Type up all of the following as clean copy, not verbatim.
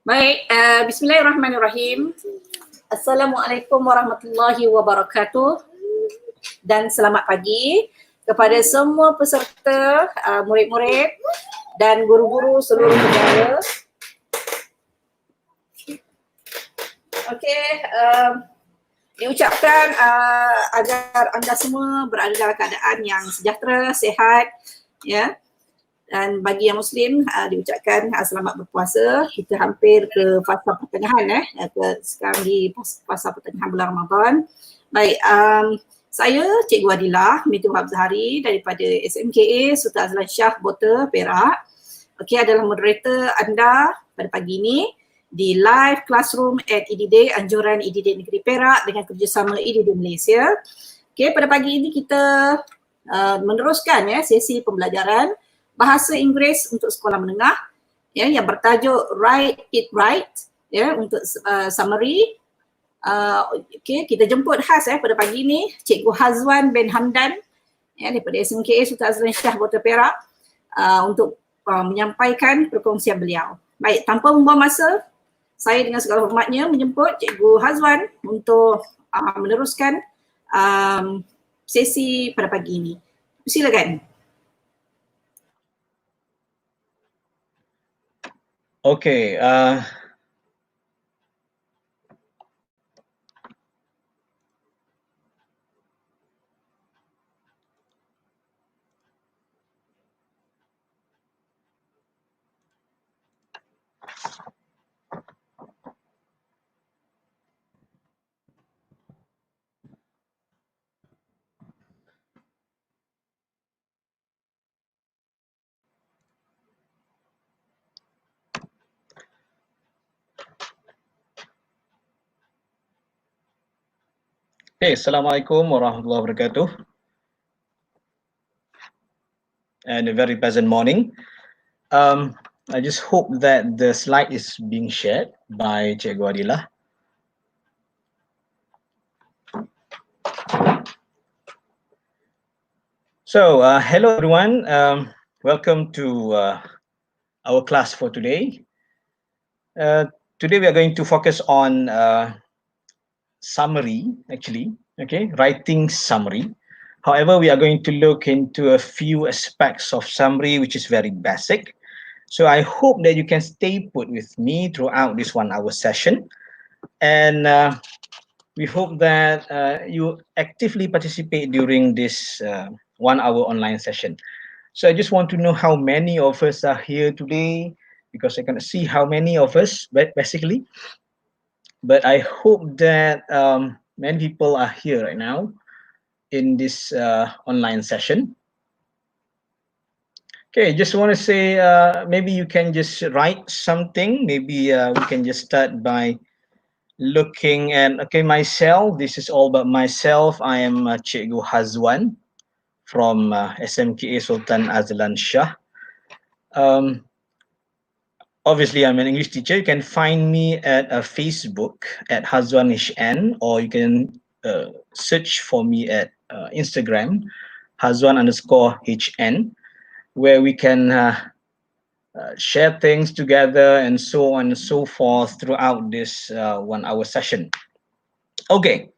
Baik, bismillahirrahmanirrahim. Assalamualaikum warahmatullahi wabarakatuh dan selamat pagi kepada semua peserta, murid-murid dan guru-guru seluruh negara. Okey, diucapkan agar anda semua berada dalam keadaan yang sejahtera, sihat, ya. Dan bagi yang Muslim diucapkan selamat berpuasa. Kita hampir ke fasa pertengahan sekarang di fasa pertengahan bulan Ramadan. Baik, saya Cikgu Adilah binti Habzahari daripada SMKA Sultan Azlan Shah, Bota, Perak. Okey, adalah moderator anda pada pagi ini di live classroom at Edidik, Anjuran Edidik Negeri Perak dengan kerjasama Edidik Malaysia. Okey, pada pagi ini kita meneruskan sesi pembelajaran Bahasa Inggeris untuk sekolah menengah yang bertajuk Write It Right untuk summary. Okey, kita jemput khas pada pagi ini Cikgu Hazwan bin Hamdan daripada SMKA Sultan Azlan Shah, Bota, Perak untuk menyampaikan perkongsian beliau. Baik, tanpa membuang masa, saya dengan segala hormatnya menjemput Cikgu Hazwan untuk meneruskan sesi pada pagi ini. Silakan. Okay, Assalamualaikum warahmatullahi wabarakatuh. And a very pleasant morning. I just hope that the slide is being shared by Cikgu Adilah. So, hello everyone. Welcome to our class for today. Today we are going to focus on summary, actually, okay, writing summary. However, we are going to look into a few aspects of summary which is very basic. So I hope that you can stay put with me throughout this 1 hour session. And we hope that you actively participate during this 1 hour online session. So I just want to know how many of us are here today, because I cannot see how many of us, but basically. But I hope that many people are here right now in this online session. Okay, just want to say maybe you can just write something. Maybe we can just start by looking at, okay, myself. This is all about myself. I am Cikgu Hazwan from SMKA Sultan Azlan Shah. Obviously, I'm an English teacher. You can find me at Facebook at Hazwan HN, or you can search for me at Instagram, Hazwan_HN, where we can share things together and so on and so forth throughout this 1 hour session. Okay,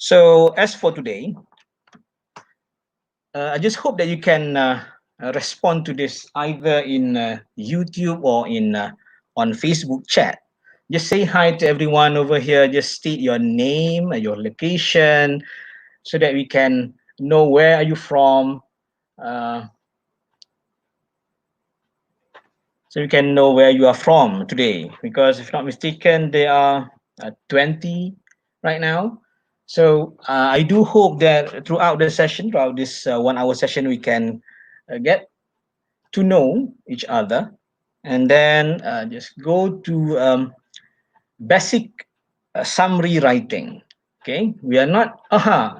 so as for today, I just hope that you can respond to this either in YouTube or in on Facebook chat. Just say hi to everyone over here. Just state your name, your location, so that we can know where are you from. So you can know where you are from today, because if not mistaken, there are 20 right now. So I do hope that throughout the session, throughout this 1 hour session, we can get to know each other, and then just go to basic summary writing. Okay, we are not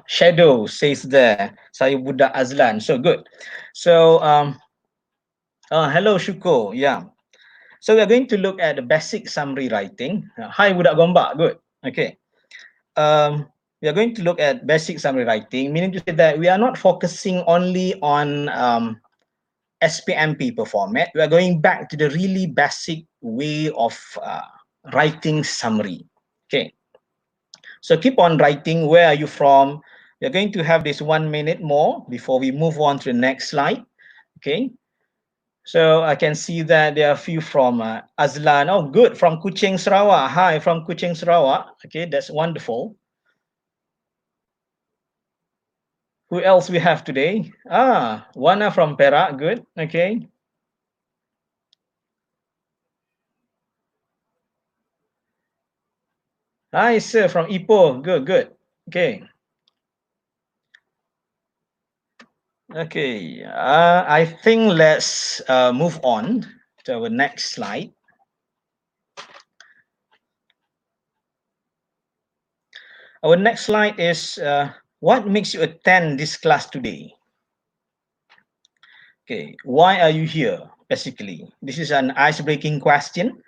shadow says there, saya budak Azlan, so good. So hello Shuko, yeah. So we are going to look at the basic summary writing. Hi budak gombak, good. Okay, we are going to look at basic summary writing, meaning to say that we are not focusing only on SPM paper format, we are going back to the really basic way of writing summary. Okay, so keep on writing. Where are you from? We're going to have this 1 minute more before we move on to the next slide. Okay, so I can see that there are a few from Azlan. Oh, good, from Kuching, Sarawak. Hi, from Kuching, Sarawak. Okay, that's wonderful. Who else we have today? Ah, Wana from Perak. Good. Okay. Hi, sir, from Ipoh. Good, good. Okay. Okay. I think let's move on to our next slide. Our next slide is what makes you attend this class today? Okay. Why are you here? Basically, this is an ice-breaking question.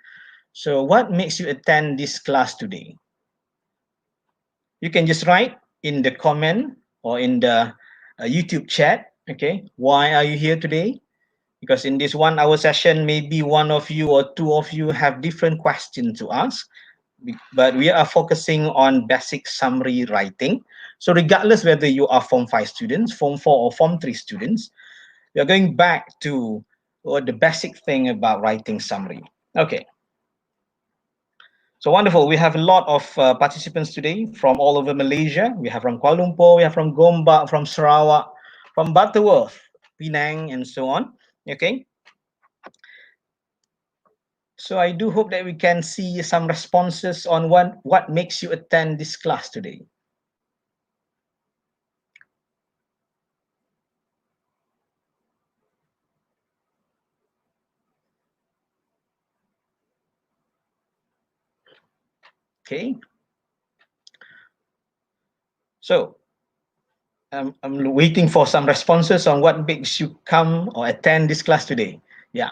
So, what makes you attend this class today? You can just write in the comment or in the YouTube chat. Okay, why are you here today? Because in this 1 hour session, maybe one of you or two of you have different questions to ask, but we are focusing on basic summary writing. So regardless whether you are Form 5 students, Form 4 or Form 3 students, we are going back to the basic thing about writing summary. Okay. So wonderful. We have a lot of participants today from all over Malaysia. We have from Kuala Lumpur, we have from Gombak, from Sarawak, from Butterworth, Penang, and so on. Okay. So I do hope that we can see some responses on what makes you attend this class today. Okay. So I'm waiting for some responses on what makes you come or attend this class today. Yeah.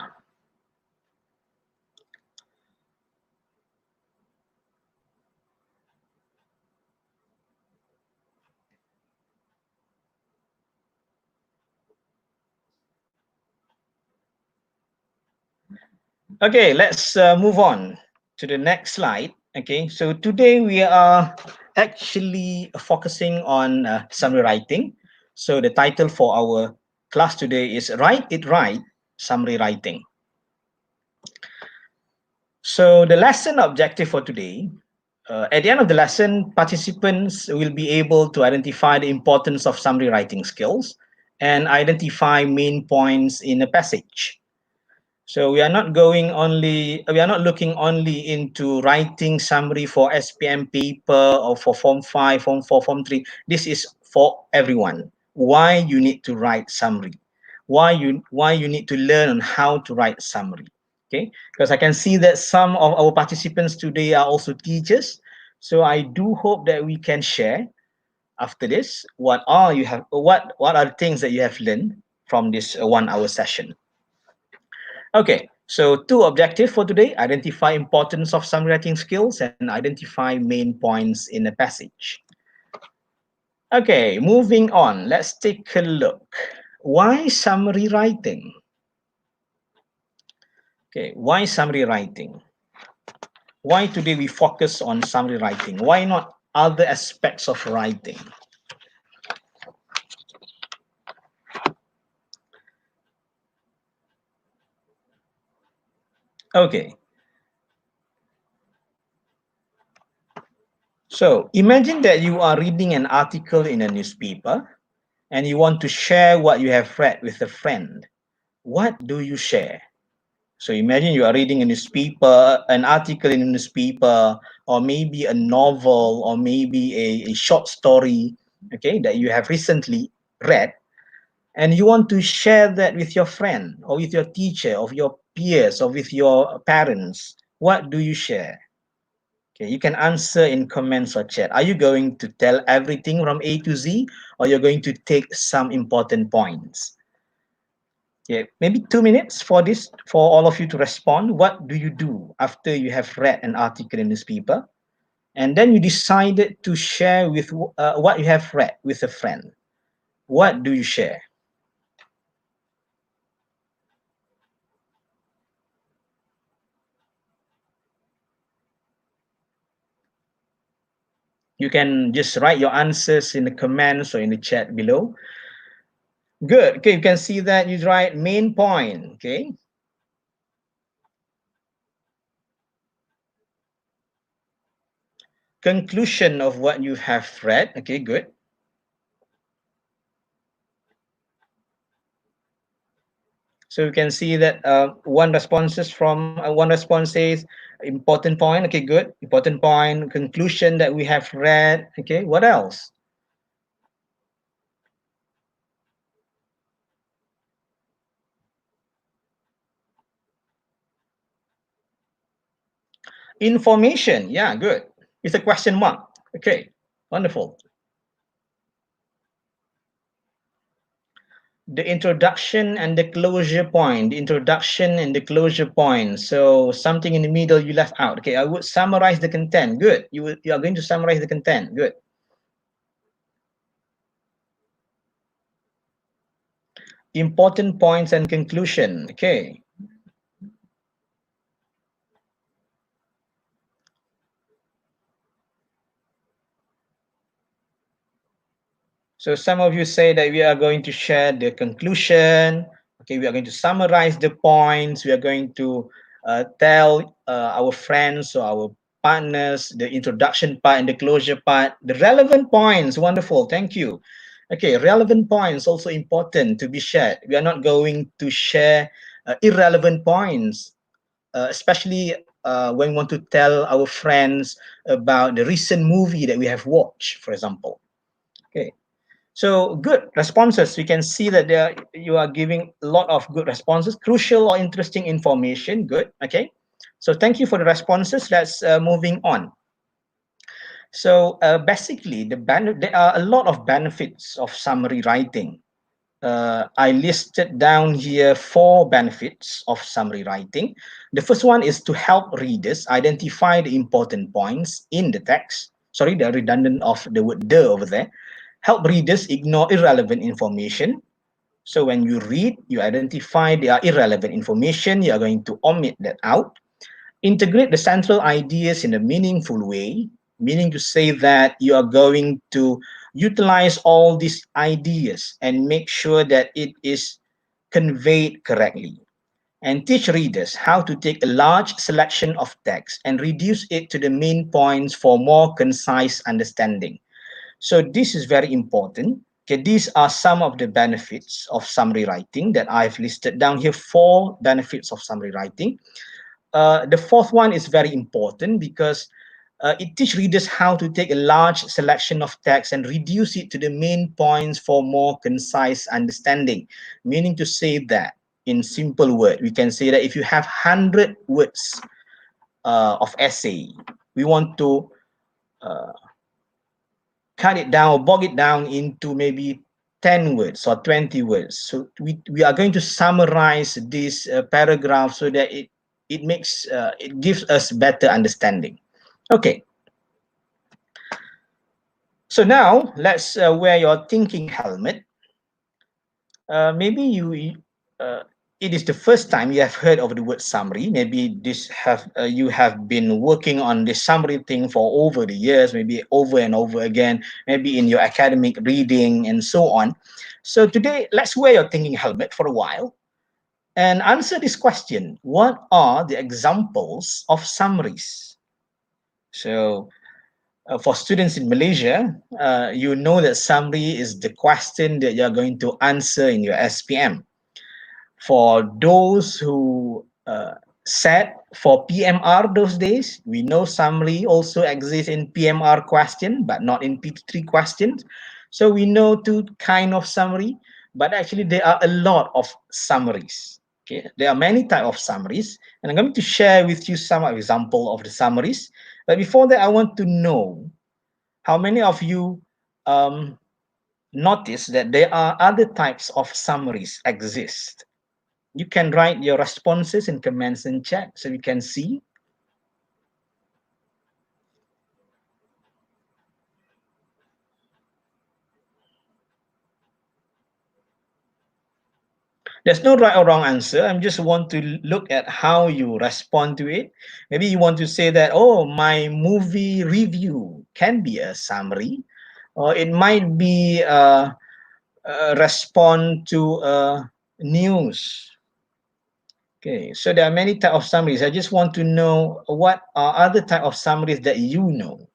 Okay, let's move on to the next slide. Okay, so today we are actually focusing on summary writing. So the title for our class today is Write It Right, Summary Writing. So the lesson objective for today, at the end of the lesson, participants will be able to identify the importance of summary writing skills and identify main points in a passage. So we are not looking only into writing summary for SPM paper or for Form 5, Form 4, Form 3. This is for everyone. Why you need to write summary? Why you need to learn on how to write summary? Okay, because I can see that some of our participants today are also teachers. So I do hope that we can share after this what are the things that you have learned from this 1 hour session. Okay, so two objectives for today: identify importance of summary writing skills and identify main points in a passage. Okay, moving on, let's take a look. Why summary writing? Okay, why summary writing? Why today we focus on summary writing? Why not other aspects of writing? Okay. So imagine that you are reading an article in a newspaper and you want to share what you have read with a friend. What do you share? So imagine you are reading a newspaper, an article in a newspaper, or maybe a novel, or maybe a short story, okay, that you have recently read, and you want to share that with your friend, or with your teacher, or your peers, or with your parents. What do you share? Okay, you can answer in comments or chat. Are you going to tell everything from A to Z, or you're going to take some important points? Yeah, maybe 2 minutes for this, for all of you to respond. What do you do after you have read an article in this paper, and then you decided to share with what you have read with a friend? What do you share? You can just write your answers in the comments or in the chat below. Good. Okay, you can see that you write main point. Okay. Conclusion of what you have read. Okay, good. So you can see that one response says important point. Okay, good. Important point. Conclusion that we have read. Okay, what else? Information. Yeah, good. It's a question mark. Okay, wonderful. The introduction and the closure point. The introduction and the closure point. So something in the middle you left out. Okay, I would summarize the content. Good. You are going to summarize the content. Good. Important points and conclusion. Okay. So some of you say that we are going to share the conclusion. Okay, we are going to summarize the points. We are going to tell our friends or our partners the introduction part and the closure part, the relevant points. Wonderful, thank you. Okay, relevant points also important to be shared. We are not going to share irrelevant points, especially when we want to tell our friends about the recent movie that we have watched, for example. Okay. So good responses. We can see that you are giving a lot of good responses, crucial or interesting information. Good. Okay. So thank you for the responses. Let's moving on. So basically, there are a lot of benefits of summary writing. I listed down here 4 benefits of summary writing. The first one is to help readers identify the important points in the text. Sorry, the redundant of the word "the" over there. Help readers ignore irrelevant information. So when you read, you identify there are irrelevant information, you are going to omit that out. Integrate the central ideas in a meaningful way, meaning to say that you are going to utilize all these ideas and make sure that it is conveyed correctly. And teach readers how to take a large selection of text and reduce it to the main points for more concise understanding. So this is very important. Okay, these are some of the benefits of summary writing that I've listed down here. 4 benefits of summary writing. The fourth one is very important because it teaches readers how to take a large selection of text and reduce it to the main points for more concise understanding. Meaning to say that, in simple word, we can say that if you have 100 words of essay, we want to cut it down, bog it down into maybe 10 words or 20 words. So we are going to summarize this paragraph so that it gives us better understanding. Okay. So now let's wear your thinking helmet. Maybe it is the first time you have heard of the word summary. Maybe you have been working on this summary thing for over the years, maybe over and over again, maybe in your academic reading and so on. So today, let's wear your thinking helmet for a while and answer this question. What are the examples of summaries? So for students in Malaysia, you know that summary is the question that you're going to answer in your SPM. For those who sat for PMR those days, we know summary also exists in PMR question, but not in PT3 questions. So we know 2 kind of summary, but actually there are a lot of summaries. Okay, there are many type of summaries, and I'm going to share with you some example of the summaries. But before that, I want to know how many of you notice that there are other types of summaries exist. You can write your responses in comments and chat so we can see. There's no right or wrong answer. I just want to look at how you respond to it. Maybe you want to say that, oh, my movie review can be a summary, or it might be a respond to news. Okay, so there are many type of summaries. I just want to know what are other type of summaries that you know.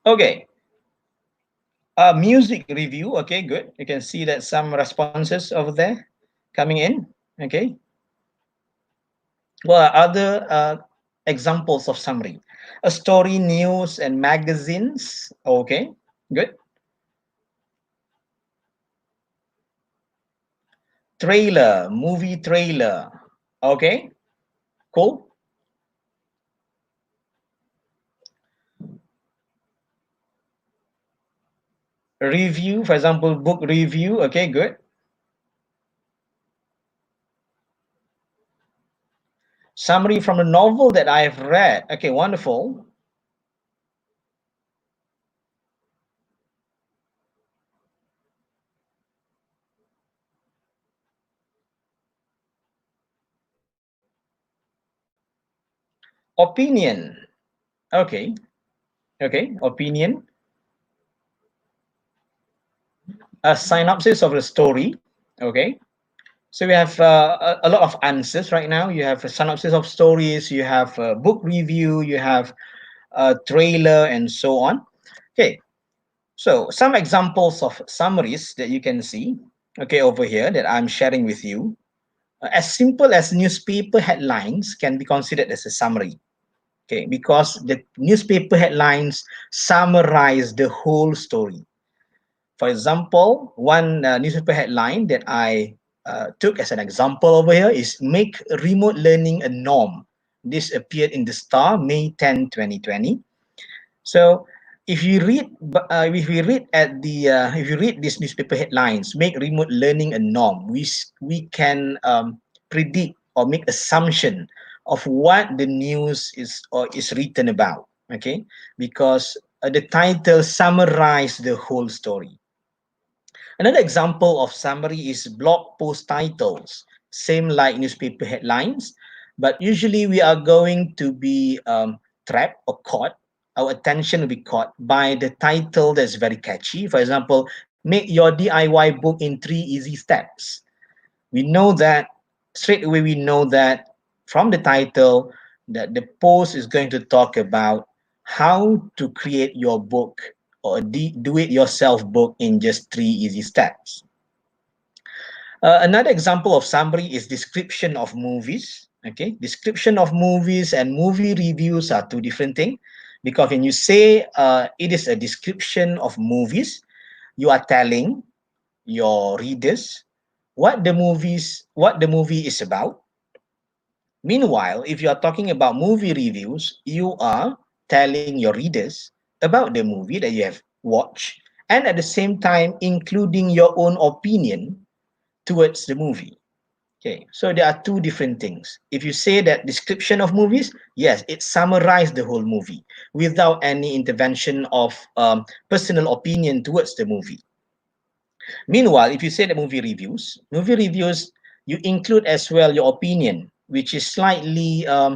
Okay, music review. Okay, good. You can see that some responses over there coming in. Okay, well, other examples of summary, a story, news, and magazines. Okay, good. Trailer, movie trailer. Okay, cool. Review, for example, book review. Okay, good. Summary from a novel that I have read. Okay, wonderful. Opinion. Okay, okay, opinion. A synopsis of the story. Okay, so we have a lot of answers right now. You have a synopsis of stories, you have a book review, you have a trailer, and so on. Okay, so some examples of summaries that you can see, okay, over here that I'm sharing with you. As simple as newspaper headlines can be considered as a summary, okay, because the newspaper headlines summarize the whole story. For example, one newspaper headline that I took as an example over here is "Make Remote Learning a Norm." This appeared in the Star, May 10, 2020. So if you read, if you read these newspaper headlines, "Make Remote Learning a Norm," we can predict or make assumption of what the news is or is written about. Okay, because the title summarize the whole story. Another example of summary is blog post titles, same like newspaper headlines, but usually we are going to be trapped or caught. Our attention will be caught by the title that's very catchy. For example, make your DIY book in 3 easy steps. We know that straight away, we know that from the title that the post is going to talk about how to create your book or a do-it-yourself book in just 3 easy steps. Another example of summary is description of movies. Okay, description of movies and movie reviews are two different things, because when you say it is a description of movies, you are telling your readers what the movie is about. Meanwhile, if you are talking about movie reviews, you are telling your readers about the movie that you have watched, and at the same time including your own opinion towards the movie. Okay, so there are two different things. If you say that description of movies, yes, it summarizes the whole movie without any intervention of personal opinion towards the movie. Meanwhile, if you say the movie reviews, you include as well your opinion, which is slightly uh,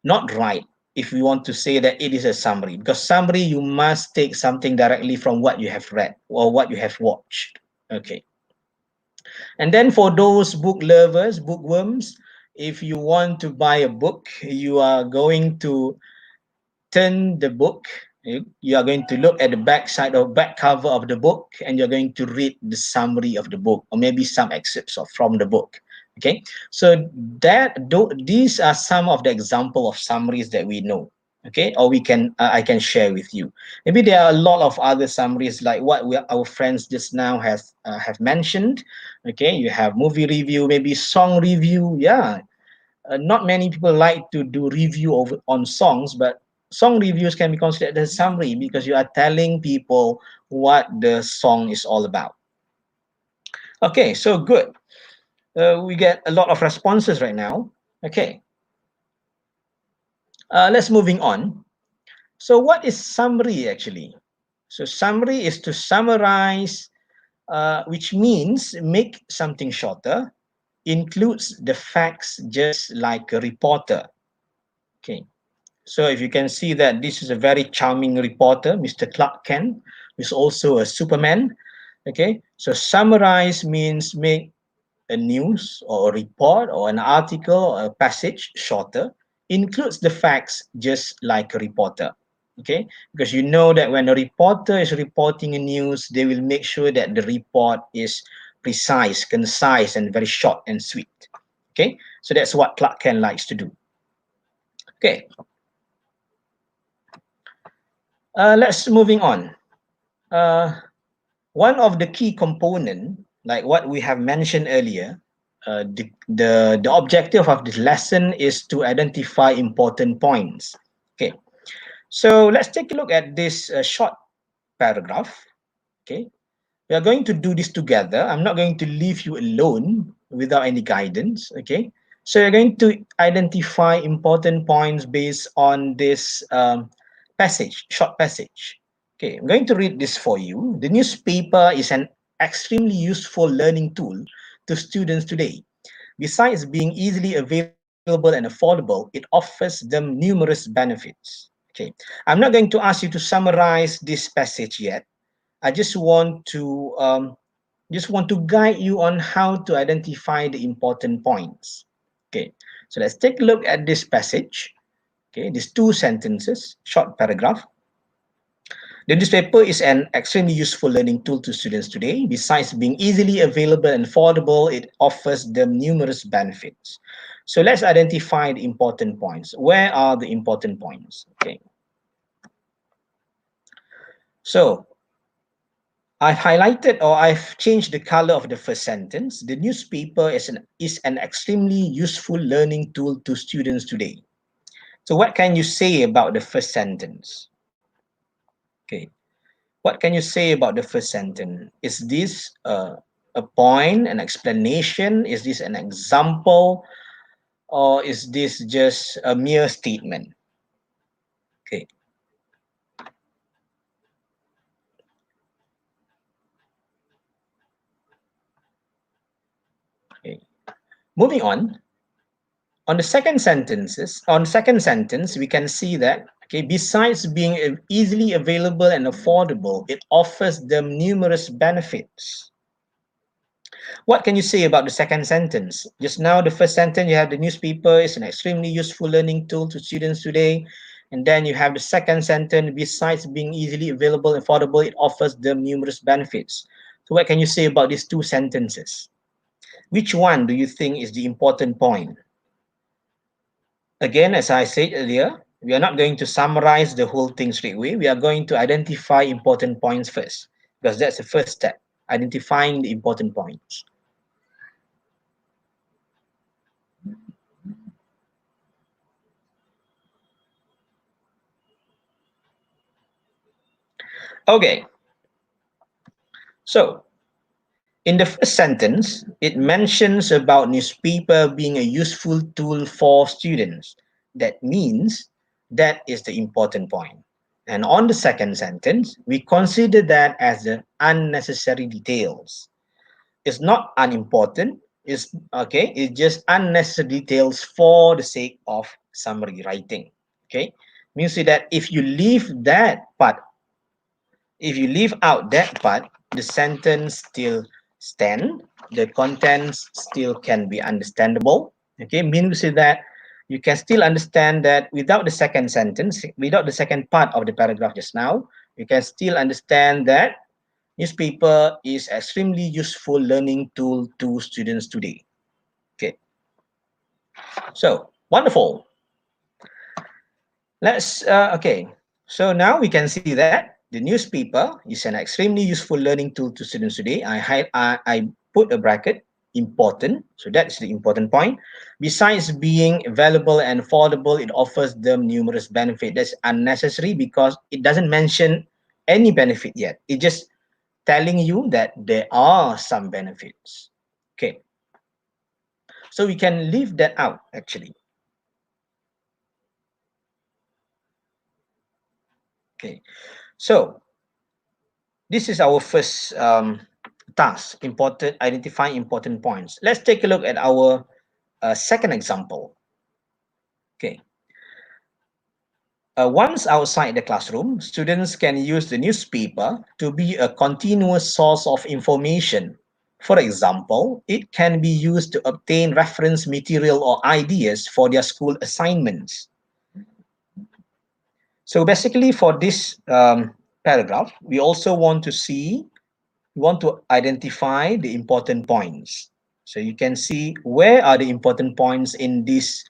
not right if we want to say that it is a summary. Because summary, you must take something directly from what you have read or what you have watched. Okay. And then for those book lovers, bookworms, if you want to buy a book, you are going to turn the book. You are going to look at the back side or back cover of the book, and you're going to read the summary of the book, or maybe some excerpts from the book. Okay, so these are some of the example of summaries that we know. Okay, or I can share with you. Maybe there are a lot of other summaries like what our friends just now have mentioned. Okay, you have movie review, maybe song review. Yeah, not many people like to do review on songs, but song reviews can be considered as summary because you are telling people what the song is all about. Okay, so good. We get a lot of responses right now. Okay, let's moving on. So what is summary actually? So summary is to summarize, which means make something shorter, includes the facts just like a reporter. Okay. So if you can see that this is a very charming reporter, Mr. Clark Kent, who's also a Superman. Okay. So summarize means make a news or a report or an article or a passage shorter, includes the facts just like a reporter. Okay, because you know that when a reporter is reporting a news, they will make sure that the report is precise, concise, and very short and sweet. Okay, so that's what Clark Kent likes to do. Okay, let's moving on. One of the key component, like what we have mentioned earlier, the objective of this lesson is to identify important points. Okay, so let's take a look at this short paragraph. Okay, we are going to do this together. I'm not going to leave you alone without any guidance. Okay, so you're going to identify important points based on this passage, short passage. Okay, I'm going to read this for you. The newspaper is an extremely useful learning tool to students today. Besides being easily available and affordable, it offers them numerous benefits. Okay, I'm not going to ask you to summarize this passage yet. I just want to guide you on how to identify the important points. Okay, so let's take a look at this passage. Okay, these two sentences, short paragraph. The newspaper is an extremely useful learning tool to students today. Besides being easily available and affordable, it offers them numerous benefits. So let's identify the important points. Where are the important points? Okay. So I've highlighted or I've changed the color of the first sentence. The newspaper is an extremely useful learning tool to students today. So what can you say about the first sentence? Okay. What can you say about the first sentence? Is this a point, an explanation? Is this an example? Or is this just a mere statement? Okay. Okay. Moving on the second sentence, we can see that, okay, besides being easily available and affordable, it offers them numerous benefits. What can you say about the second sentence? Just now, the first sentence, you have the newspaper is an extremely useful learning tool to students today. And then you have the second sentence, besides being easily available and affordable, it offers them numerous benefits. So what can you say about these two sentences? Which one do you think is the important point? Again, as I said earlier, we are not going to summarize the whole thing straight away. We are going to identify important points first, because that's the first step, identifying the important points. Okay, so in the first sentence, it mentions about newspaper being a useful tool for students. That means that is the important point. And on the second sentence, we consider that as the unnecessary details. It's not unimportant, it's okay, it's just unnecessary details for the sake of summary writing. Okay, means that if you leave out that part, the sentence still stand, the contents still can be understandable. Okay, means that you can still understand that without the second sentence, without the second part of the paragraph just now, you can still understand that newspaper is extremely useful learning tool to students today. Okay, so wonderful. Okay. So now we can see that the newspaper is an extremely useful learning tool to students today. I put a bracket, important. So that's the important point. Besides being valuable and affordable, it offers them numerous benefits. That's unnecessary because it doesn't mention any benefit yet. It just telling you that there are some benefits. Okay. So we can leave that out actually. Okay. So this is our first task, important, identify important points. Let's take a look at our second example. Okay. Once outside the classroom, students can use the newspaper to be a continuous source of information. For example, it can be used to obtain reference material or ideas for their school assignments. So basically for this paragraph, we also want to see, we want to identify the important points. So you can see where are the important points in this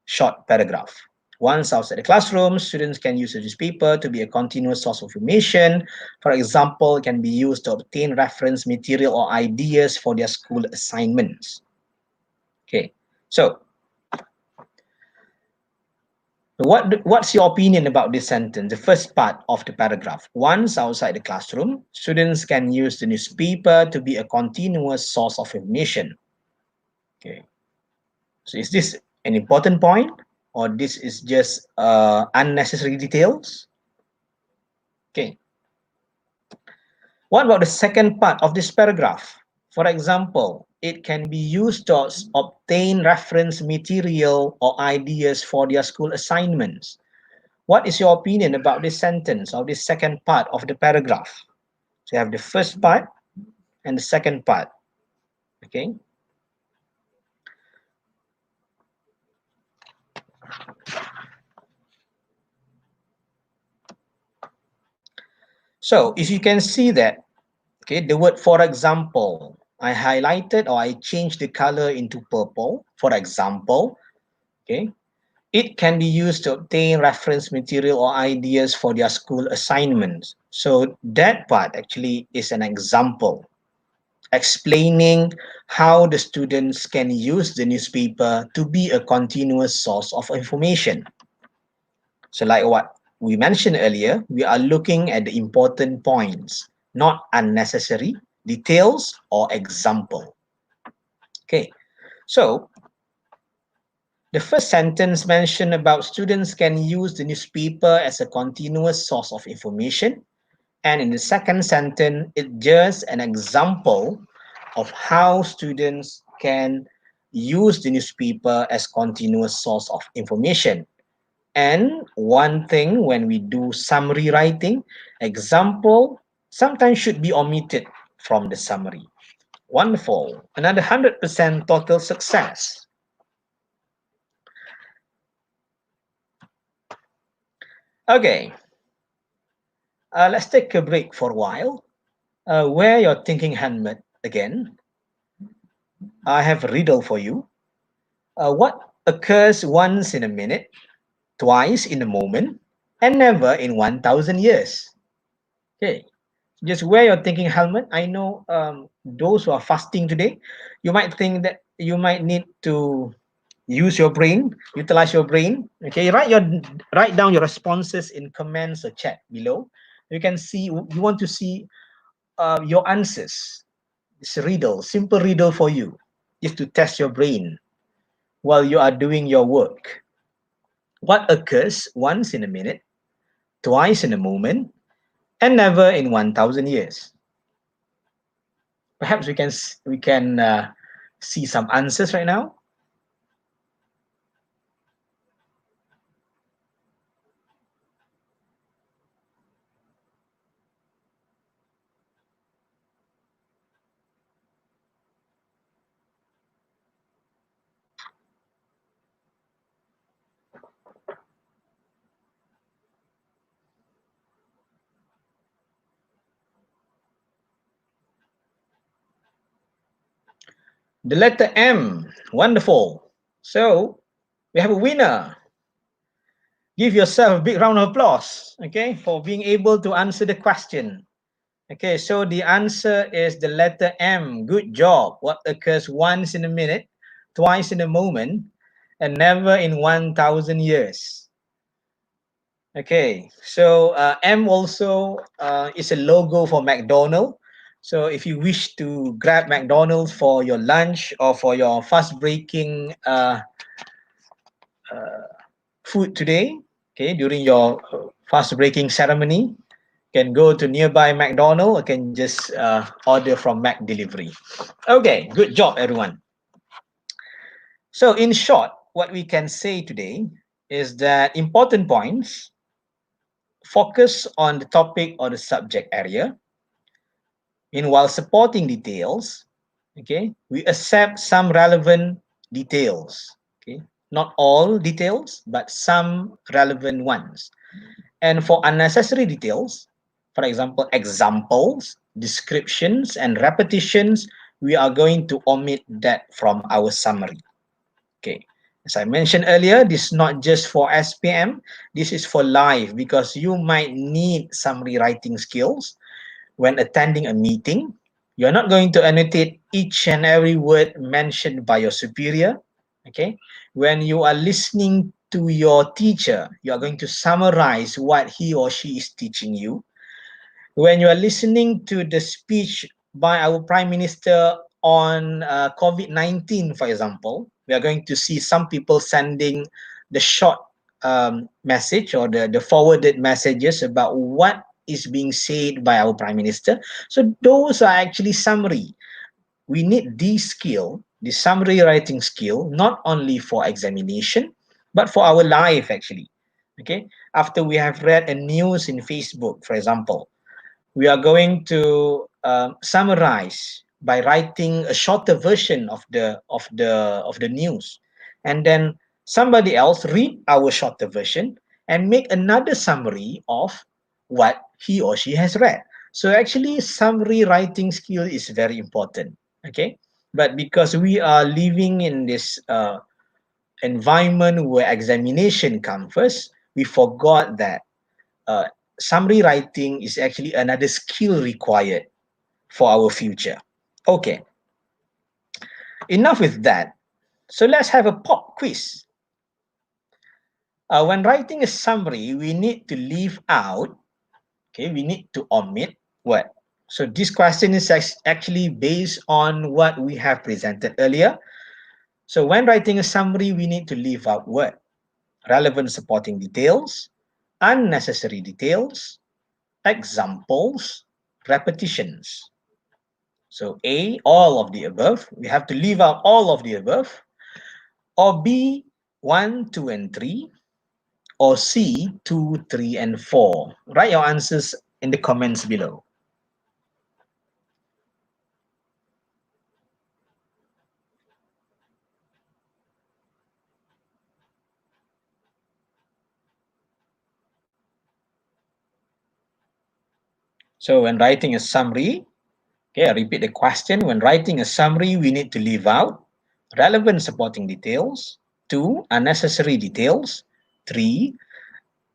short paragraph. Once outside the classroom, students can use the newspaper to be a continuous source of information. For example, it can be used to obtain reference material or ideas for their school assignments. Okay, so what's your opinion about this sentence, the first part of the paragraph? Once outside the classroom, students can use the newspaper to be a continuous source of information. Okay, so is this an important point, or this is just unnecessary details? Okay, what about the second part of this paragraph? For example, it can be used to obtain reference material or ideas for their school assignments. What is your opinion about this sentence or this second part of the paragraph? So you have the first part and the second part. Okay. So if you can see that, okay, the word for example, I highlighted or I changed the color into purple. For example, okay, it can be used to obtain reference material or ideas for their school assignments. So that part actually is an example explaining how the students can use the newspaper to be a continuous source of information. So like what we mentioned earlier, we are looking at the important points, not unnecessary details or example. Okay, so the first sentence mentioned about students can use the newspaper as a continuous source of information. And in the second sentence, it's just an example of how students can use the newspaper as continuous source of information. And one thing when we do summary writing, example sometimes should be omitted from the summary. Wonderful. Another 100% total success. Okay, let's take a break for a while. Where you're thinking handmade again, I have a riddle for you. What occurs once in a minute, twice in a moment, and never in 1,000 years? Okay, just wear your thinking helmet. I know those who are fasting today, you might think that you might need to use your brain, utilize your brain. Okay, write down your responses in comments or chat below. You can see, you want to see your answers. It's a riddle, simple riddle for you, just to test your brain while you are doing your work. What occurs once in a minute, twice in a moment, and never in 1,000 years? Perhaps we can see some answers right now. The letter M. Wonderful. So we have a winner. Give yourself a big round of applause, okay, for being able to answer the question. Okay, so the answer is the letter M. Good job. What occurs once in a minute, twice in a moment, and never in 1,000 years? Okay, so M also is a logo for McDonald's. So if you wish to grab McDonald's for your lunch or for your fast breaking food today, okay, during your fast breaking ceremony, can go to nearby McDonald's or can just order from Mac Delivery. Okay, good job, everyone. So in short, what we can say today is that important points focus on the topic or the subject area. Meanwhile, supporting details, okay, we accept some relevant details, okay, not all details, but some relevant ones. And for unnecessary details, for example, examples, descriptions, and repetitions, we are going to omit that from our summary. Okay. As I mentioned earlier, this is not just for SPM, this is for life because you might need summary writing skills when attending a meeting. You're not going to annotate each and every word mentioned by your superior. Okay. When you are listening to your teacher, you are going to summarize what he or she is teaching you. When you are listening to the speech by our Prime Minister on COVID-19, for example, we are going to see some people sending the short message or the forwarded messages about what is being said by our Prime Minister. So those are actually summary. We need this skill, the summary writing skill, not only for examination, but for our life actually. Okay, after we have read a news in Facebook, for example, we are going to summarize by writing a shorter version of the news, and then somebody else read our shorter version and make another summary of what he or she has read. So actually, summary writing skill is very important. Okay, but because we are living in this environment where examination comes first, we forgot that uh, summary writing is actually another skill required for our future. Okay, enough with that. So let's have a pop quiz. When writing a summary, we need to leave out, okay, we need to omit what? So this question is actually based on what we have presented earlier. So when writing a summary, we need to leave out what? Relevant supporting details, unnecessary details, examples, repetitions. So A, all of the above. We have to leave out all of the above. Or B, 1, 2, and 3. Or C, 2, 3, and 4. Write your answers in the comments below. So when writing a summary, okay, I repeat the question. When writing a summary, we need to leave out relevant supporting details, 2, unnecessary details, 3,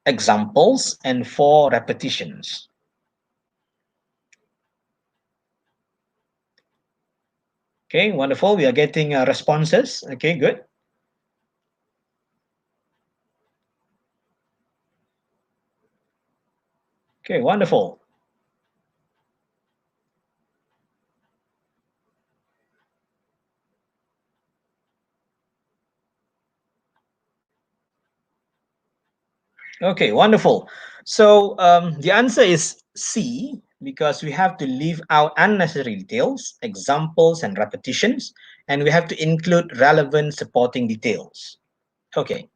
examples, and 4, repetitions. Okay, wonderful. We are getting responses. Okay, good. Okay, wonderful. Okay, wonderful. So the answer is C, because we have to leave out unnecessary details, examples, and repetitions, and we have to include relevant supporting details. Okay.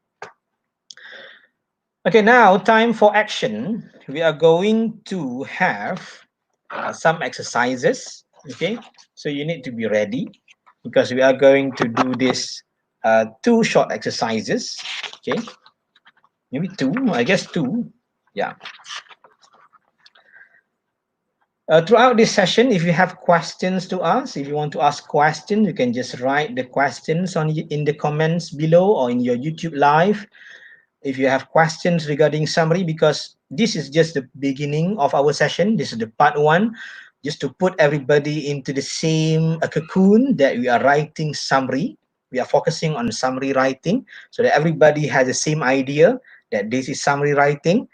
Okay, now time for action. We are going to have some exercises. Okay, so you need to be ready because we are going to do this 2 short exercises. Okay, maybe 2, I guess 2. Yeah. Throughout this session, if you have questions to ask, if you want to ask questions, you can just write the questions in the comments below or in your YouTube live. if you have questions regarding summary, because this is just the beginning of our session. This is the part one, just to put everybody into the same cocoon that we are writing summary. We are focusing on summary writing so that everybody has the same idea that this is summary writing.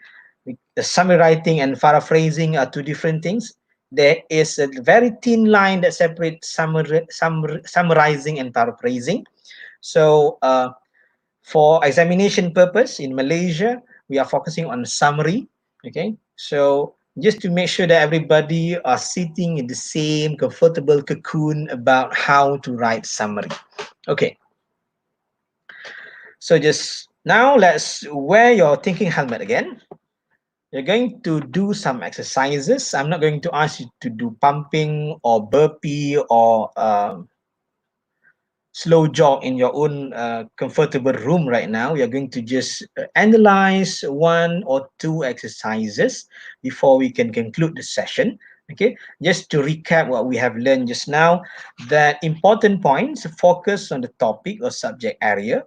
The summary writing and paraphrasing are two different things. There is a very thin line that separates summarizing and paraphrasing. So for examination purpose in Malaysia, we are focusing on summary. Okay, so just to make sure that everybody are sitting in the same comfortable cocoon about how to write summary. Okay, so just now let's wear your thinking helmet again. You're going to do some exercises. I'm not going to ask you to do pumping or burpee or slow jog in your own comfortable room right now. You're going to just analyze one or two exercises before we can conclude the session. Okay, just to recap what we have learned just now, that important points focus on the topic or subject area.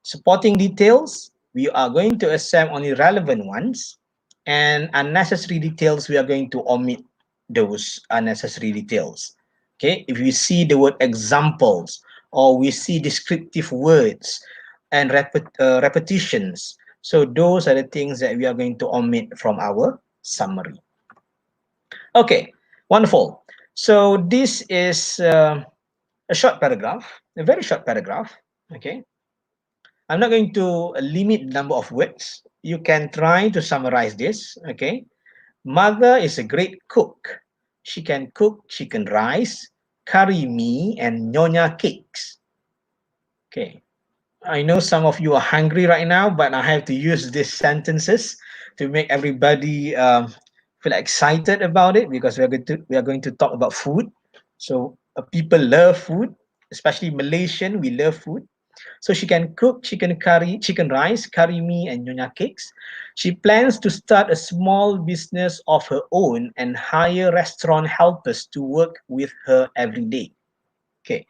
Supporting details, we are going to accept only relevant ones, and unnecessary details, we are going to omit those unnecessary details. Okay, if we see the word examples or we see descriptive words and repetitions, so those are the things that we are going to omit from our summary. Okay, wonderful. So this is a short paragraph, a very short paragraph. Okay, I'm not going to limit the number of words. You can try to summarize this. Okay, mother is a great cook. She can cook chicken rice, curry mee, and nyonya cakes. Okay, I know some of you are hungry right now, but I have to use these sentences to make everybody feel excited about it, because we are going to talk about food. So people love food, especially Malaysian. We love food. So she can cook chicken curry, chicken rice, curry mee, and nyonya cakes. She plans to start a small business of her own and hire restaurant helpers to work with her every day. Okay.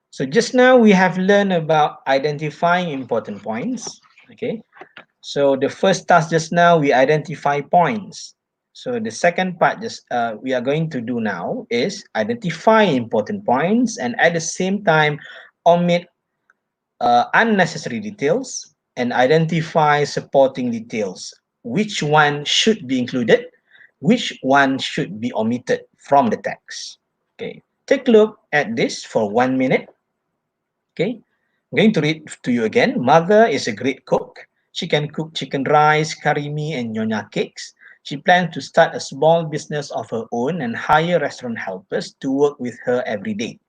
So just now we have learned about identifying important points. Okay. So the first task just now, we identify points. So the second part just we are going to do now is identify important points, and at the same time omit unnecessary details and identify supporting details. Which one should be included? Which one should be omitted from the text? Okay. Take a look at this for 1 minute. Okay, I'm going to read to you again. Mother is a great cook. She can cook chicken rice, curry mee, and nyonya cakes. She plans to start a small business of her own and hire restaurant helpers to work with her every day.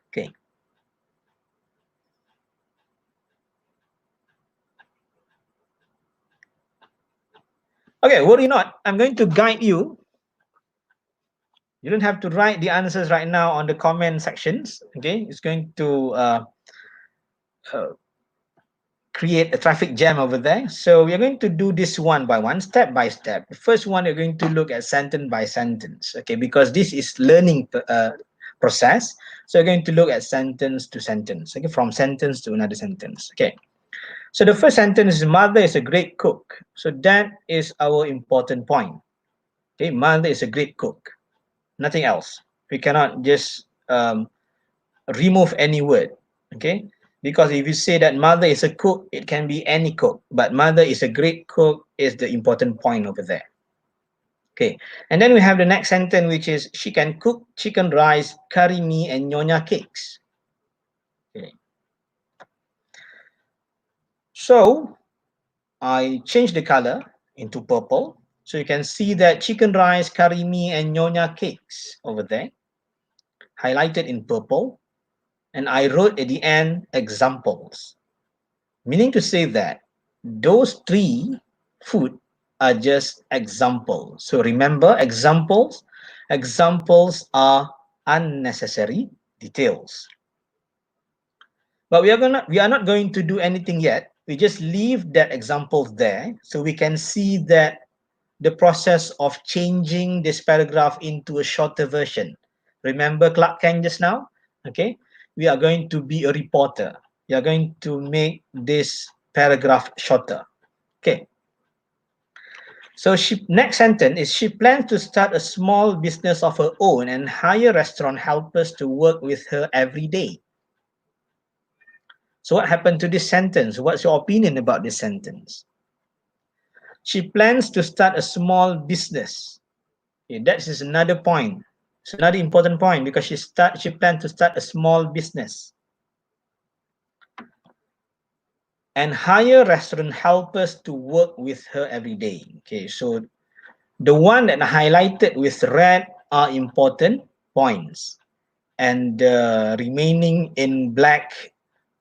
Okay. Okay, worry not. I'm going to guide you. You don't have to write the answers right now on the comment sections. Okay, it's going to uh, create a traffic jam over there. So we're going to do this one by one, step by step. The first one, you're going to look at sentence by sentence, okay, because this is learning process. So you're going to look at sentence to sentence, okay, from sentence to another sentence. Okay, so the first sentence is mother is a great cook. So that is our important point. Okay, mother is a great cook, nothing else. We cannot just remove any word. Okay, because if you say that mother is a cook, it can be any cook, but mother is a great cook is the important point over there. Okay, and then we have the next sentence, which is she can cook chicken rice, curry mee, and nyonya cakes. Okay, so I changed the color into purple, so you can see that chicken rice, curry mee, and nyonya cakes over there, highlighted in purple, and I wrote at the end examples, meaning to say that those three food are just examples. So remember, examples are unnecessary details. But we are not going to do anything yet. We just leave that examples there so we can see that the process of changing this paragraph into a shorter version. Remember Clark Kent just now? Okay, we are going to be a reporter. We are going to make this paragraph shorter. Okay. So next sentence is she plans to start a small business of her own and hire restaurant helpers to work with her every day. So what happened to this sentence? What's your opinion about this sentence? She plans to start a small business. Okay, that is another point. It's another important point because she planned to start a small business and hire restaurant helpers to work with her every day. Okay, so the one that I highlighted with red are important points, and the remaining in black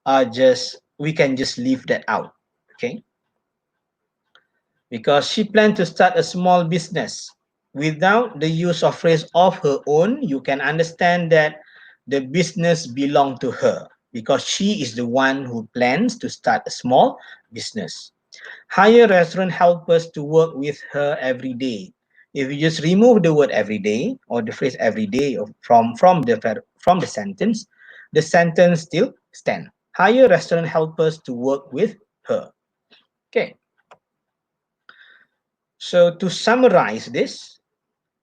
are just, we can just leave that out. Okay, because she planned to start a small business. Without the use of phrase of her own, you can understand that the business belonged to her because she is the one who plans to start a small business. Hire restaurant helpers to work with her every day. If you just remove the word every day or the phrase every day from the sentence still stand. Hire restaurant helpers to work with her. Okay. So to summarize this,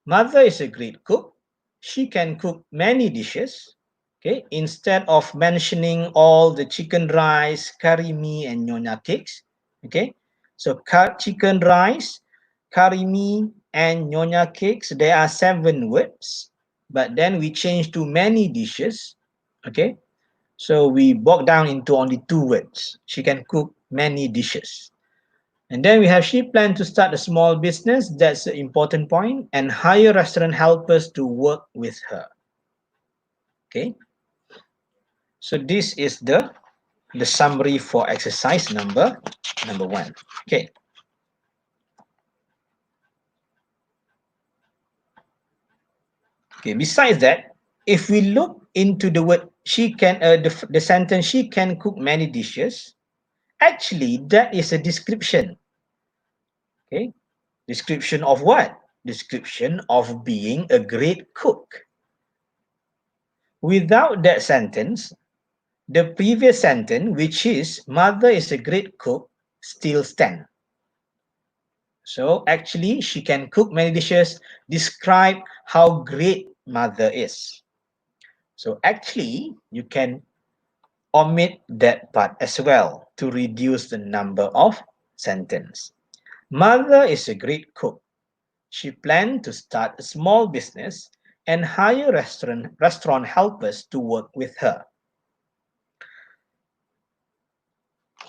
mother is a great cook. She can cook many dishes. Okay, instead of mentioning all the chicken rice, curry mee, and nyonya cakes. Okay, so chicken rice, curry mee, and nyonya cakes, there are 7 words, but then we change to many dishes. Okay, so we broke down into only 2 words. She can cook many dishes. And then we have she planned to start a small business, that's the important point, and hire restaurant helpers to work with her. Okay, so this is the summary for exercise number 1. Okay. Okay, besides that, if we look into the word she can, the sentence she can cook many dishes, actually that is a description. Okay, description of what? Description of being a great cook. Without that sentence, the previous sentence, which is mother is a great cook, still stand. So actually, she can cook many dishes, describe how great mother is. So actually, you can omit that part as well to reduce the number of sentence. Mother is a great cook. She planned to start a small business and hire restaurant helpers to work with her.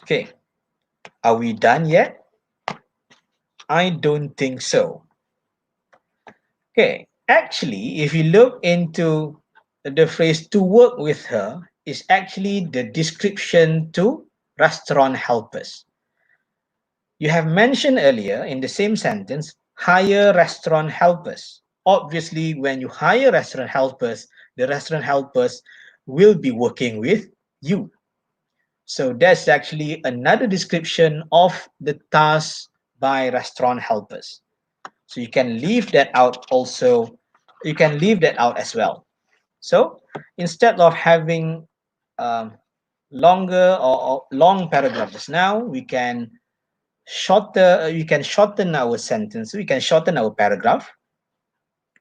Okay, are we done yet? I don't think so. Okay, actually, if you look into the phrase to work with her, is actually the description to restaurant helpers. You have mentioned earlier in the same sentence, hire restaurant helpers. Obviously, when you hire restaurant helpers, the restaurant helpers will be working with you. So that's actually another description of the task by restaurant helpers. So you can leave that out also. You can leave that out as well. So instead of having longer or long paragraphs now, we can shorten our sentence. We can shorten our paragraph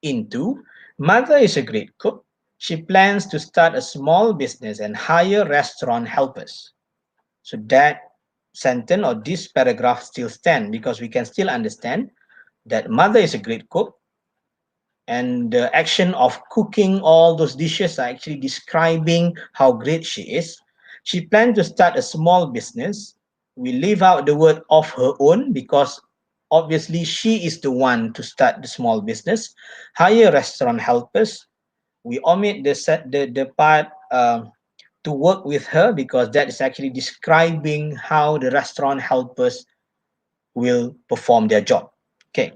into mother is a great cook. She plans to start a small business and hire restaurant helpers. So that sentence or this paragraph still stand because we can still understand that mother is a great cook and the action of cooking all those dishes are actually describing how great she is. She planned to start a small business. We leave out the word of her own because obviously she is the one to start the small business. Hire restaurant helpers. We omit the part to work with her because that is actually describing how the restaurant helpers will perform their job. Okay.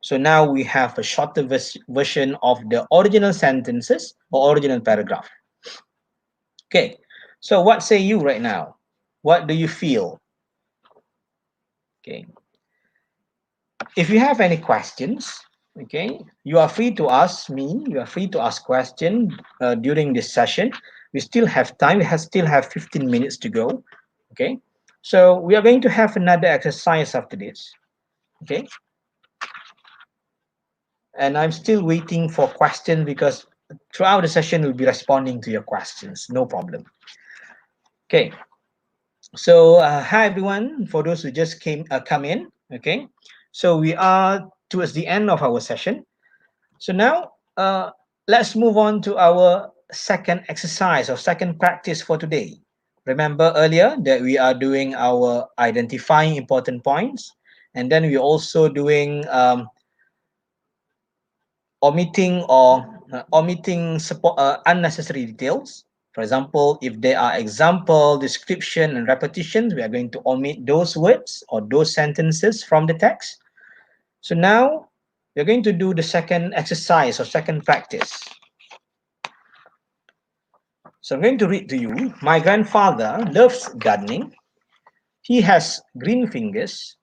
So now we have a shorter version of the original sentences or original paragraph. Okay, so what say you right now? What do you feel? Okay, if you have any questions, okay, you are free to ask me. You are free to ask questions during this session. We still have time. Still have 15 minutes to go. Okay, So we are going to have another exercise after this. Okay. And I'm still waiting for questions because throughout the session we'll be responding to your questions. No problem. Okay. So hi everyone. For those who just come in. Okay. So we are towards the end of our session. So now let's move on to our second exercise or second practice for today. Remember earlier that we are doing our identifying important points, and then we're also doing omitting support, unnecessary details. For example, if there are example, description, and repetitions, we are going to omit those words or those sentences from the text. So now we're going to do the second exercise or second practice. So I'm going to read to you. My grandfather loves gardening. He has green fingers.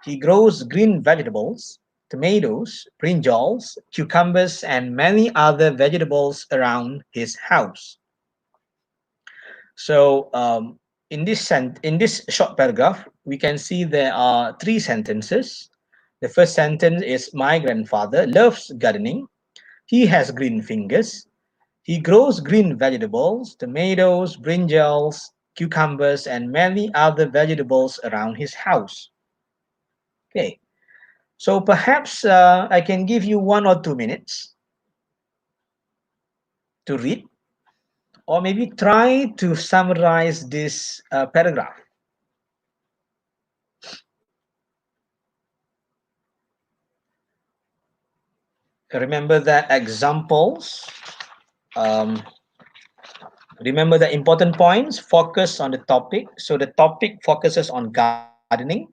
He grows green vegetables, tomatoes, brinjals, cucumbers, and many other vegetables around his house. So in this short paragraph, we can see there are three sentences. The first sentence is my grandfather loves gardening. He has green fingers. He grows green vegetables, tomatoes, brinjals, cucumbers, and many other vegetables around his house. Okay, so perhaps I can give you 1 or 2 minutes to read, or maybe try to summarize this paragraph. Remember that examples, um, remember the important points, focus on the topic. So the topic focuses on gardening.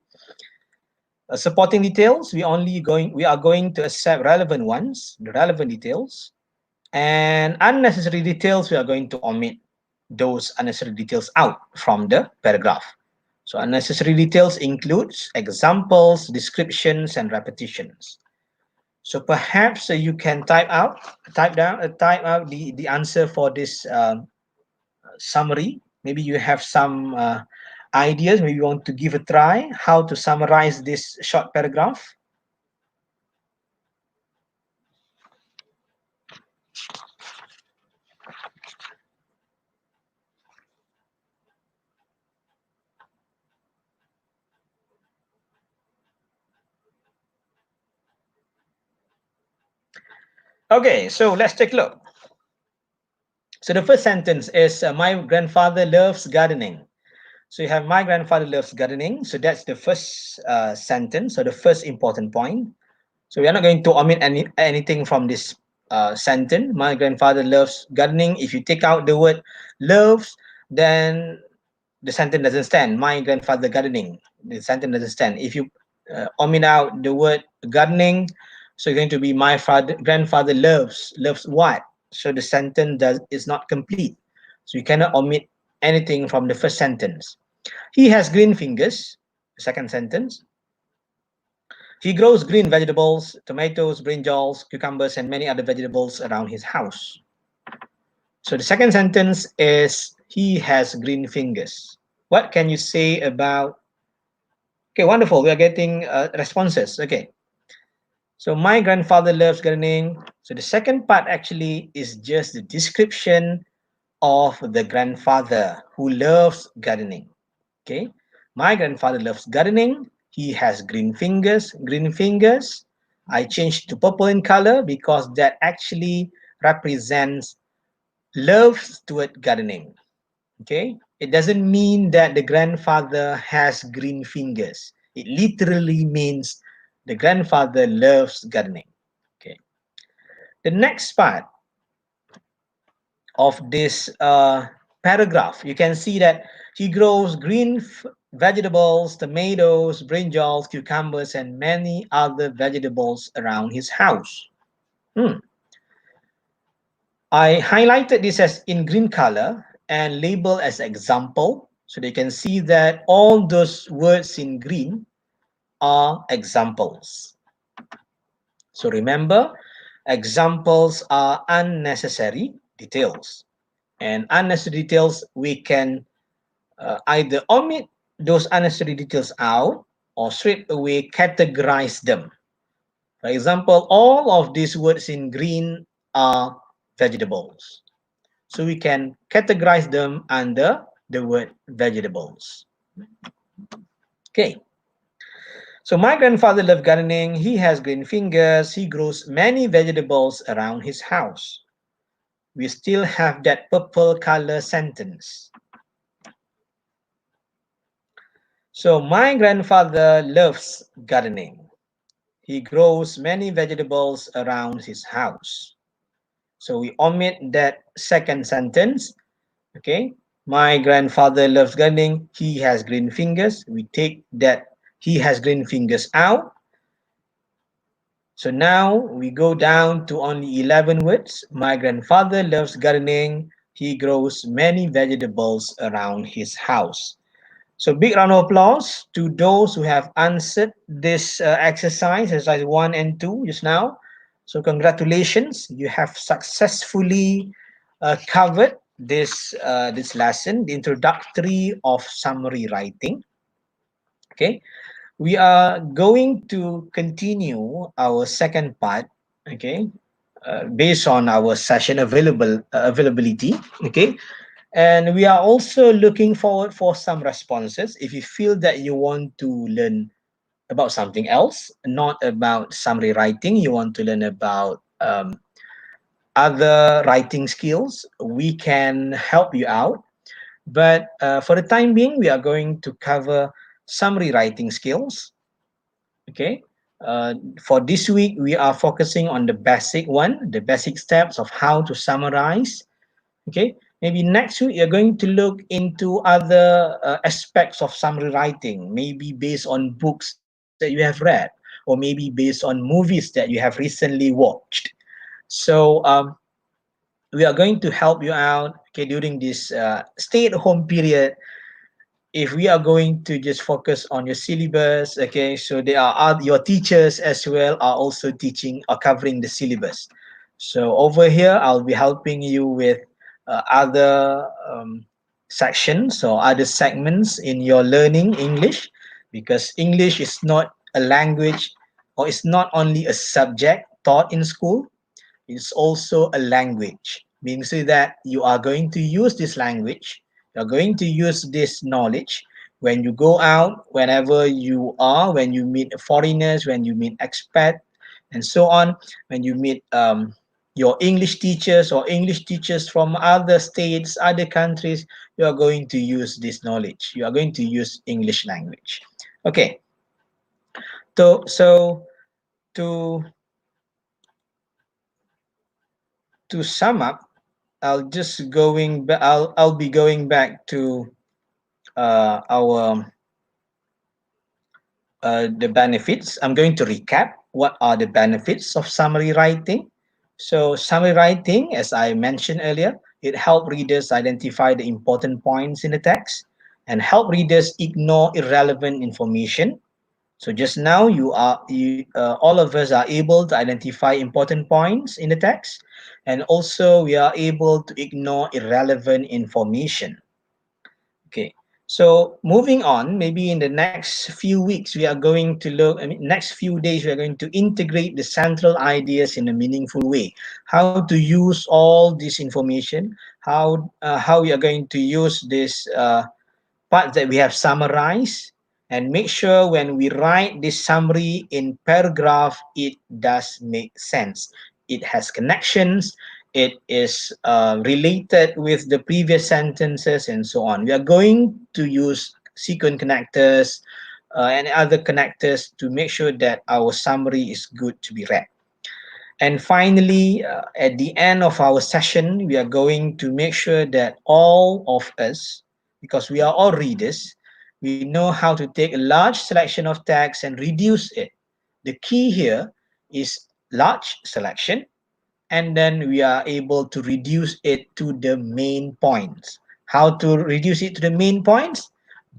Supporting details, we are going to accept relevant ones, the relevant details, and unnecessary details we are going to omit those unnecessary details out from the paragraph. So unnecessary details includes examples, descriptions, and repetitions. So perhaps you can type out the answer for this summary. Maybe you have some ideas. Maybe you want to give a try how to summarize this short paragraph. Okay, so let's take a look. So the first sentence is my grandfather loves gardening. So you have my grandfather loves gardening. So that's the first sentence, so the first important point. So we are not going to omit anything from this sentence. My grandfather loves gardening. If you take out the word loves, then the sentence doesn't stand. My grandfather gardening. The sentence doesn't stand. If you omit out the word gardening, so it's going to be my grandfather loves what? So the sentence is not complete. So you cannot omit anything from the first sentence. He has green fingers. The second sentence. He grows green vegetables, tomatoes, brinjals, cucumbers, and many other vegetables around his house. So the second sentence is he has green fingers. What can you say about? Okay, wonderful. We are getting responses. Okay. So my grandfather loves gardening. So the second part actually is just the description of the grandfather who loves gardening. Okay. My grandfather loves gardening. He has green fingers. Green fingers. I changed to purple in color because that actually represents love toward gardening. Okay, it doesn't mean that the grandfather has green fingers. It literally means the grandfather loves gardening. Okay, the next part of this paragraph, you can see that he grows green vegetables, tomatoes, brinjals, cucumbers, and many other vegetables around his house. I highlighted this as in green color and label as example. So they can see that all those words in green are examples. So remember, examples are unnecessary details. And unnecessary details we can either omit those unnecessary details out or straight away categorize them. For example, all of these words in green are vegetables. So we can categorize them under the word vegetables. Okay. So my grandfather loved gardening. He has green fingers. He grows many vegetables around his house. We still have that purple color sentence. So my grandfather loves gardening. He grows many vegetables around his house. So we omit that second sentence. Okay. My grandfather loves gardening. He has green fingers. We take that he has green fingers out. So now we go down to only 11 words. My grandfather loves gardening. He grows many vegetables around his house. So big round of applause to those who have answered this exercise 1 and 2 just now. So congratulations, you have successfully covered this lesson, the introductory of summary writing. Okay, we are going to continue our second part. Okay, based on our session availability. Okay, and we are also looking forward for some responses. If you feel that you want to learn about something else, not about summary writing, you want to learn about other writing skills, we can help you out. But for the time being, we are going to cover summary writing skills. Okay. For this week, we are focusing on the basic one, the basic steps of how to summarize. Okay, maybe next week you're going to look into other aspects of summary writing, maybe based on books that you have read, or maybe based on movies that you have recently watched. So we are going to help you out, okay, during this stay-at-home period. If we are going to just focus on your syllabus, okay, so there are your teachers as well are also teaching or covering the syllabus. So over here I'll be helping you with other sections or other segments in your learning English, because English is not a language, or it's not only a subject taught in school, it's also a language, meaning so that you are going to use this language, you're going to use this knowledge when you go out, whenever you are, when you meet foreigners, when you meet expat, and so on, when you meet your English teachers or English teachers from other states, other countries, you are going to use this knowledge. You are going to use English language. Okay. So to sum up, I'll be going back to our the benefits. I'm going to recap what are the benefits of summary writing. So summary writing, as I mentioned earlier, it helps readers identify the important points in the text and help readers ignore irrelevant information. So just now, all of us are able to identify important points in the text, and also we are able to ignore irrelevant information. Okay. So moving on, maybe in the next few weeks, we are going to look, I mean, next few days, we are going to integrate the central ideas in a meaningful way. How to use all this information, how we are going to use this parts that we have summarized, and make sure when we write this summary in paragraph, it does make sense. It has connections. It is related with the previous sentences and so on. We are going to use sequence connectors and other connectors to make sure that our summary is good to be read. And finally, at the end of our session, we are going to make sure that all of us, because we are all readers, we know how to take a large selection of text and reduce it. The key here is large selection, and then we are able to reduce it to the main points. How to reduce it to the main points?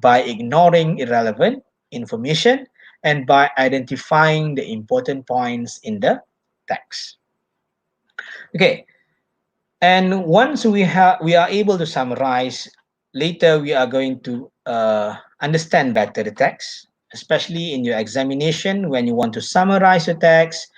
By ignoring irrelevant information and by identifying the important points in the text. Okay, and once we are able to summarize, later we are going to understand better the text, especially in your examination when you want to summarize the text.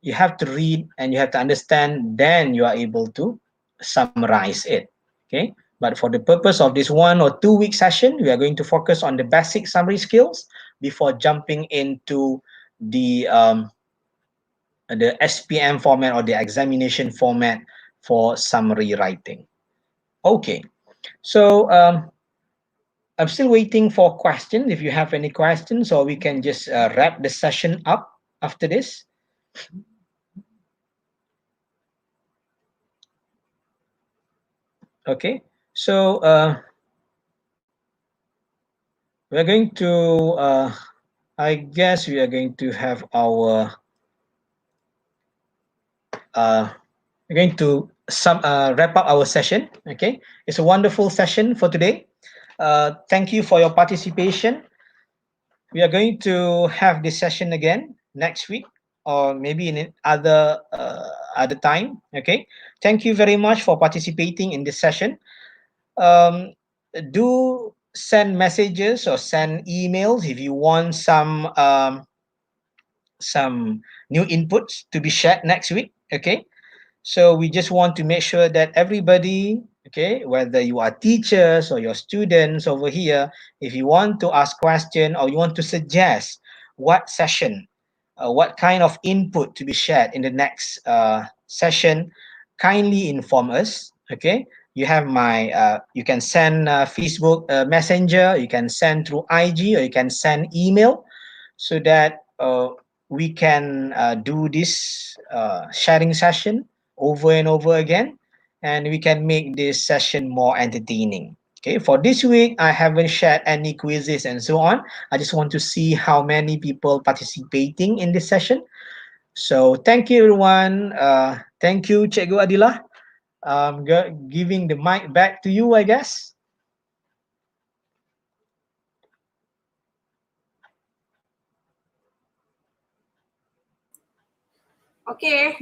You have to read and you have to understand, then you are able to summarize it. Okay, but for the purpose of this 1 or 2 week session, we are going to focus on the basic summary skills before jumping into the SPM format or the examination format for summary writing. Okay, so I'm still waiting for questions. If you have any questions, or we can just wrap the session up after this. Okay, so we're going to, I guess we are going to have our, we're going to wrap up our session. Okay, it's a wonderful session for today. Thank you for your participation. We are going to have this session again next week, or maybe in other time. Okay, thank you very much for participating in this session. Do send messages or send emails if you want some new inputs to be shared next week. Okay, so we just want to make sure that everybody, okay, whether you are teachers or your students over here, if you want to ask question or you want to suggest what session, what kind of input to be shared in the next session, kindly inform us. Okay, you have my you can send Facebook Messenger, you can send through IG, or you can send email, so that we can do this sharing session over and over again, and we can make this session more entertaining. Okay, for this week, I haven't shared any quizzes and so on. I just want to see how many people participating in this session. So thank you, everyone. Thank you, Cikgu Adila. Giving the mic back to you, I guess. Okey,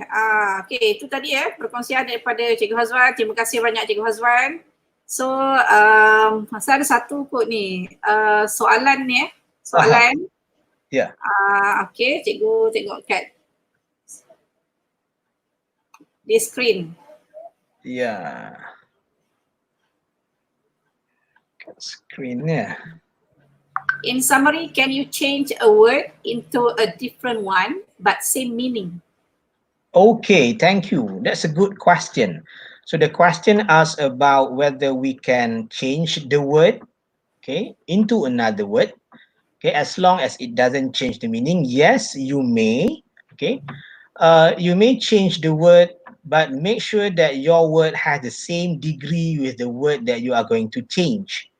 itu tadi perkongsian daripada Cikgu Hazwan. Terima kasih banyak Cikgu Hazwan. So, masa ada satu kot ni, soalan ni soalan. Ya. Okey, Cikgu tengok kat di screen. Ya. Kat screen ya. In summary, can you change a word into a different one but same meaning? Okay, thank you. That's a good question. So the question asks about whether we can change the word, okay, into another word. Okay, as long as it doesn't change the meaning, yes, you may. Okay, you may change the word, but make sure that your word has the same degree with the word that you are going to change.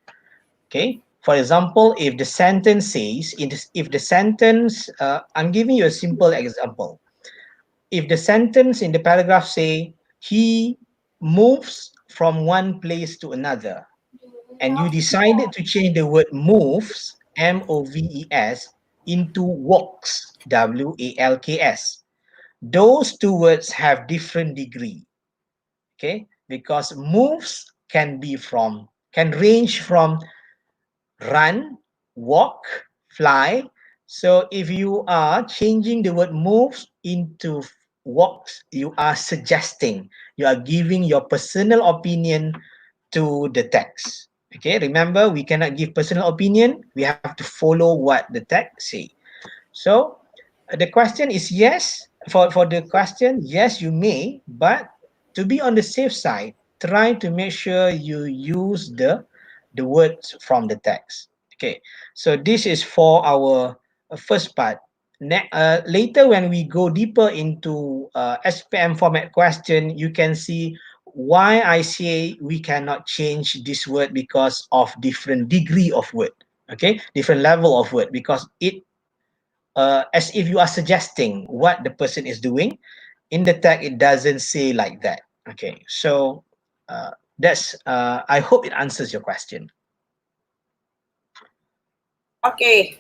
Okay, for example, if the sentence says, if the sentence, I'm giving you a simple example. If the sentence in the paragraph say, he moves from one place to another, and you decided to change the word moves, M-O-V-E-S, into walks, W-A-L-K-S, those two words have different degree. Okay, because moves can range from run, walk, fly. So if you are changing the word moves into walks, you are suggesting, you are giving your personal opinion to the text. Okay, remember, we cannot give personal opinion. We have to follow what the text say. So the question is yes. For the question, yes, you may, but to be on the safe side, try to make sure you use the words from the text. Okay, so this is for our first part. Later, when we go deeper into SPM format question, you can see why I say we cannot change this word because of different degree of word. Okay, different level of word, because it as if you are suggesting what the person is doing. In the text, it doesn't say like that. Okay, so that's I hope it answers your question. Okey.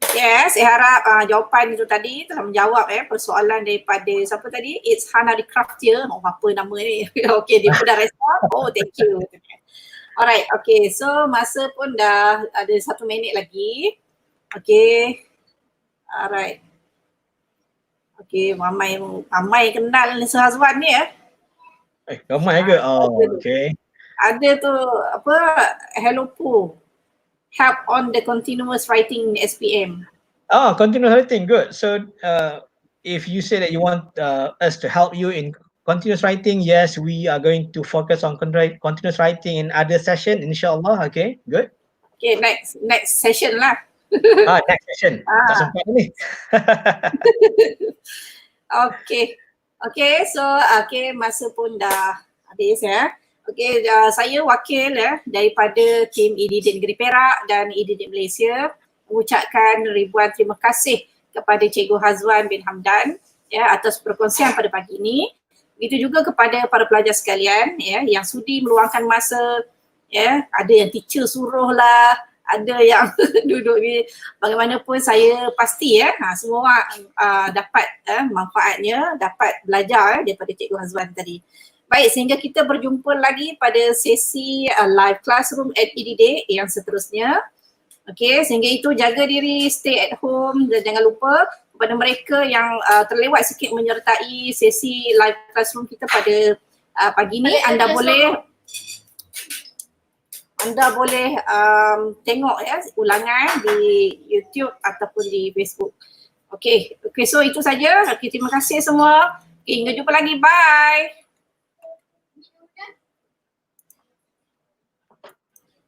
Yes, saya harap jawapan itu tadi telah menjawab persoalan daripada siapa tadi? It's Hana the Craftier. Apa nama ni? Okey, dia pun dah respon. Oh, thank you. Alright, okay. So masa pun dah ada 1 minit lagi. Okay. Alright. Okay, ramai kenal Sir Hazwan ni ya. Ramai ke? Oh, okay. Ada tu apa, hello Pooh. Help on the continuous writing SPM. Oh, continuous writing, good. So if you say that you want us to help you in continuous writing, yes, we are going to focus on continuous writing in other session, inshallah. Okay, good. Okay, next session lah. Next session. Tak sempat ni. Okay, so masa pun dah habis ya. Okay, saya wakil daripada tim Edidik Negeri Perak dan Edidik Malaysia mengucapkan ribuan terima kasih kepada Cikgu Hazwan bin Hamdan ya atas perkongsian pada pagi ini. Begitu juga kepada para pelajar sekalian ya yang sudi meluangkan masa ya, ada yang teacher suruh lah, ada yang duduk ni, bagaimanapun saya pasti semua orang dapat manfaatnya, dapat belajar daripada Cikgu Hazwan tadi. Baik, sehingga kita berjumpa lagi pada sesi live classroom at Edidik yang seterusnya. Okay, sehingga itu jaga diri, stay at home dan jangan lupa kepada mereka yang terlewat sikit menyertai sesi live classroom kita pada pagi ni, anda boleh tengok ya ulangan di YouTube ataupun di Facebook. Okay, so itu saja. Okay, terima kasih semua. Okay, hingga jumpa lagi. Bye.